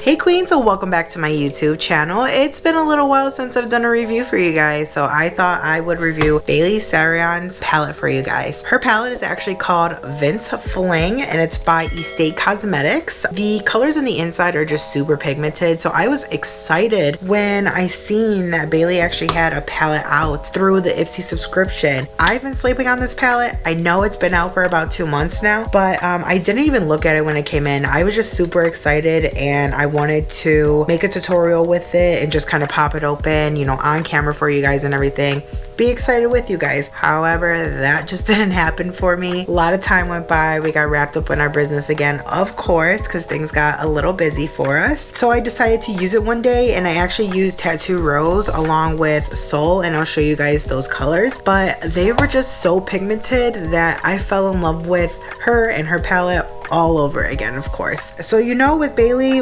Hey queens, so welcome back to my YouTube channel. It's been a little while since I've done a review for you guys, so I thought I would review Bailey Sarian's palette for you guys. Her palette is actually called Vince Fling and it's by Estate Cosmetics. The colors in the inside are just super pigmented, so I was excited when I seen that Bailey actually had a palette out through the Ipsy subscription. I've been sleeping on this palette. I know it's been out for about 2 months now, but I didn't even look at it when it came in. I was just super excited and I wanted to make a tutorial with it and just kind of pop it open, you know, on camera for you guys and everything. Be excited with you guys. However, that just didn't happen for me. A lot of time went by. We got wrapped up in our business again, of course, because things got a little busy for us. So I decided to use it one day and I actually used Tattoo Rose along with Soul, and I'll show you guys those colors. But they were just so pigmented that I fell in love with her and her palette all over again, of course. So you know, with Bailey,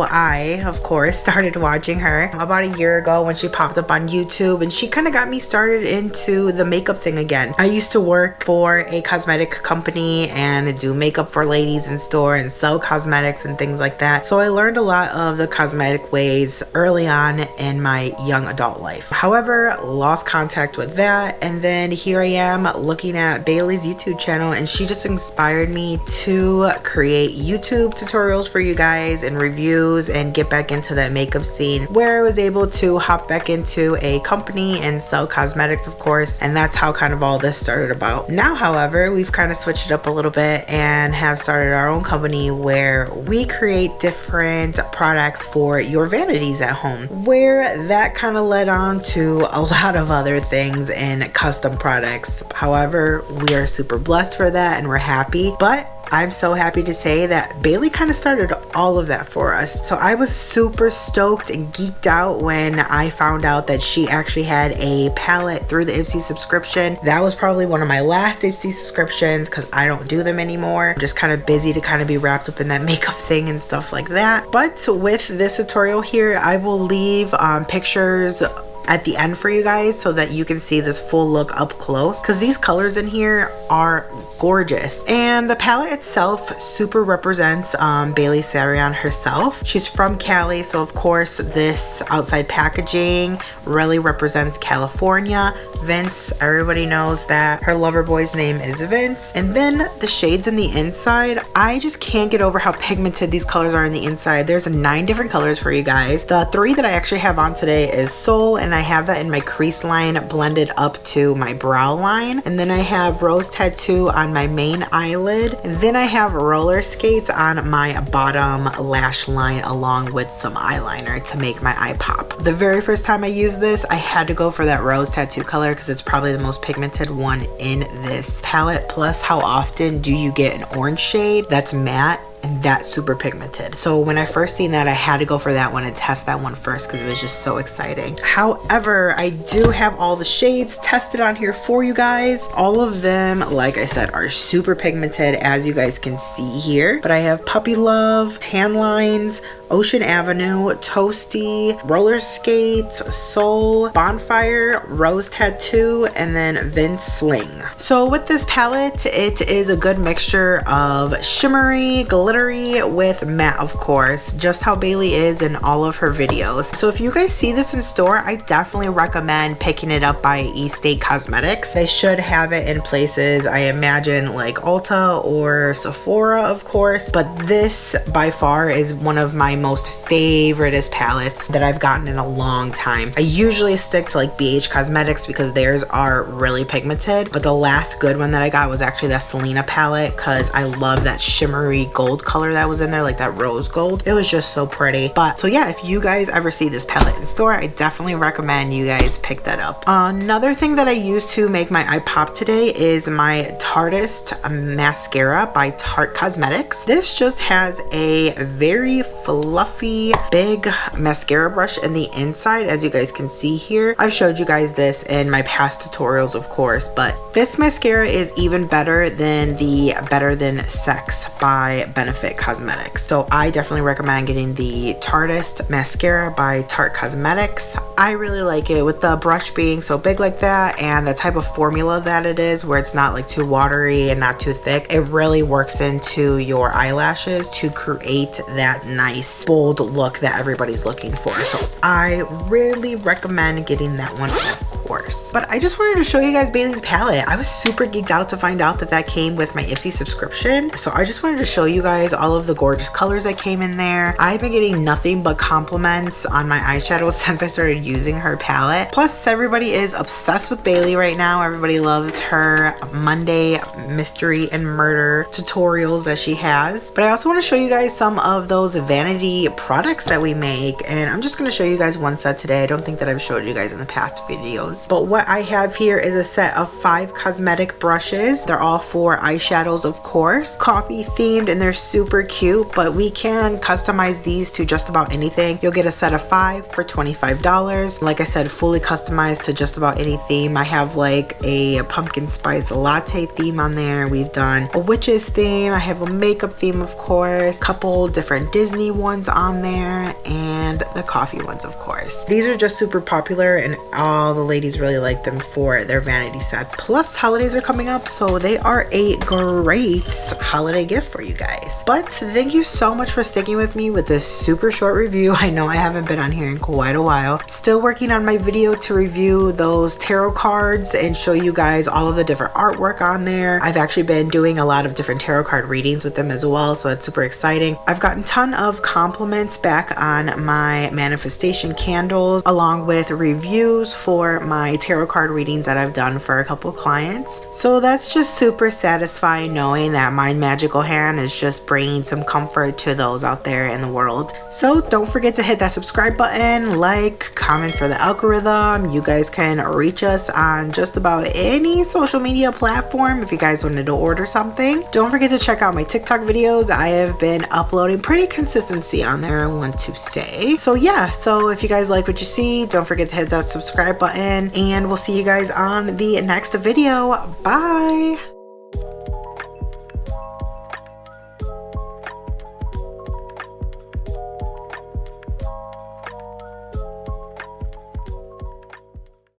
I of course started watching her about a year ago when she popped up on YouTube, and she kind of got me started into the makeup thing again. I used to work for a cosmetic company and do makeup for ladies in store and sell cosmetics and things like that, so I learned a lot of the cosmetic ways early on in my young adult life. However, lost contact with that, and then here I am looking at Bailey's YouTube channel, and she just inspired me to create YouTube tutorials for you guys and reviews and get back into that makeup scene, where I was able to hop back into a company and sell cosmetics, of course, and that's how kind of all this started about. Now, however, we've kind of switched it up a little bit and have started our own company where we create different products for your vanities at home, where that kind of led on to a lot of other things and custom products. However, we are super blessed for that and we're happy, but I'm so happy to say that Bailey kind of started all of that for us. So I was super stoked and geeked out when I found out that she actually had a palette through the Ipsy subscription. That was probably one of my last Ipsy subscriptions because I don't do them anymore. I'm just kind of busy to kind of be wrapped up in that makeup thing and stuff like that. But with this tutorial here, I will leave pictures at the end for you guys so that you can see this full look up close, because these colors in here are gorgeous. And the palette itself super represents Bailey Sarian herself. She's from Cali, so of course this outside packaging really represents California. Vince, everybody knows that her lover boy's name is Vince. And then the shades in the inside, I just can't get over how pigmented these colors are in the inside. There's 9 different colors for you guys. The 3 that I actually have on today is Soul, and I have that in my crease line blended up to my brow line. And then I have Rose Tattoo on my main eyelid. And then I have Roller Skates on my bottom lash line along with some eyeliner to make my eye pop. The very first time I used this, I had to go for that Rose Tattoo color because it's probably the most pigmented one in this palette. Plus, how often do you get an orange shade that's matte and that's super pigmented? So when I first seen that, I had to go for that one and test that one first because it was just so exciting. However, I do have all the shades tested on here for you guys. All of them, like I said, are super pigmented, as you guys can see here. But I have Puppy Love, Tan Lines, Ocean Avenue, Toasty, Roller Skates, Soul, Bonfire, Rose Tattoo, and then Vince Fling. So with this palette, it is a good mixture of shimmery, glittery with matte, of course, just how Bailey is in all of her videos. So if you guys see this in store, I definitely recommend picking it up by Estate Cosmetics. They should have it in places, I imagine, like Ulta or Sephora, of course, but this by far is one of my most favoriteest palettes that I've gotten in a long time. I usually stick to like BH Cosmetics because theirs are really pigmented, but the last good one that I got was actually that Selena palette because I love that shimmery gold color that was in there, like that rose gold. It was just so pretty. But so yeah, if you guys ever see this palette in store, I definitely recommend you guys pick that up. Another thing that I use to make my eye pop today is my Tartist mascara by Tarte Cosmetics. This just has a very fluffy big mascara brush in the inside, as you guys can see here. I've showed you guys this in my past tutorials, of course, but This mascara is even better than the Better Than Sex by Benefit Cosmetics. So I definitely recommend getting the Tartist mascara by Tarte Cosmetics. I really like it with the brush being so big like that and the type of formula that it is, where it's not like too watery and not too thick. It really works into your eyelashes to create that nice bold look that everybody's looking for. So I really recommend getting that one, of course. But I just wanted to show you guys Bailey's palette. I was super geeked out to find out that that came with my Ipsy subscription. So I just wanted to show you guys all of the gorgeous colors that came in there. I've been getting nothing but compliments on my eyeshadows since I started using her palette. Plus, everybody is obsessed with Bailey right now. Everybody loves her Monday mystery and murder tutorials that she has. But I also want to show you guys some of those vanity products that we make, and I'm just going to show you guys one set today. I don't think that I've showed you guys in the past videos, but what I have here is a set of 5 cosmetic brushes. They're all for eyeshadows, of course, coffee themed, and they're super cute, but we can customize these to just about anything. You'll get a set of 5 for $25. Like I said, fully customized to just about any theme. I have like a pumpkin spice latte theme on there. We've done a witches theme. I have a makeup theme, of course, a couple different Disney ones on there, and the coffee ones, of course. These are just super popular and all the ladies really like them for their vanity sets. Plus, holidays are coming up, so they are a great holiday gift for you guys. But thank you so much for sticking with me with this super short review. I know I haven't been on here in quite a while. Still working on my video to review those tarot cards and show you guys all of the different artwork on there. I've actually been doing a lot of different tarot card readings with them as well, so it's super exciting. I've gotten a ton of compliments back on my manifestation candles, along with reviews for my tarot card readings that I've done for a couple clients. So that's just super satisfying knowing that my magical hand is just bringing some comfort to those out there in the world. So don't forget to hit that subscribe button, like, comment for the algorithm. You guys can reach us on just about any social media platform if you guys wanted to order something. Don't forget to check out my TikTok videos. I have been uploading pretty consistency on there, I want to say. So yeah, so if you guys like what you see, don't forget to hit that subscribe button, and we'll see you guys on the next video. Bye.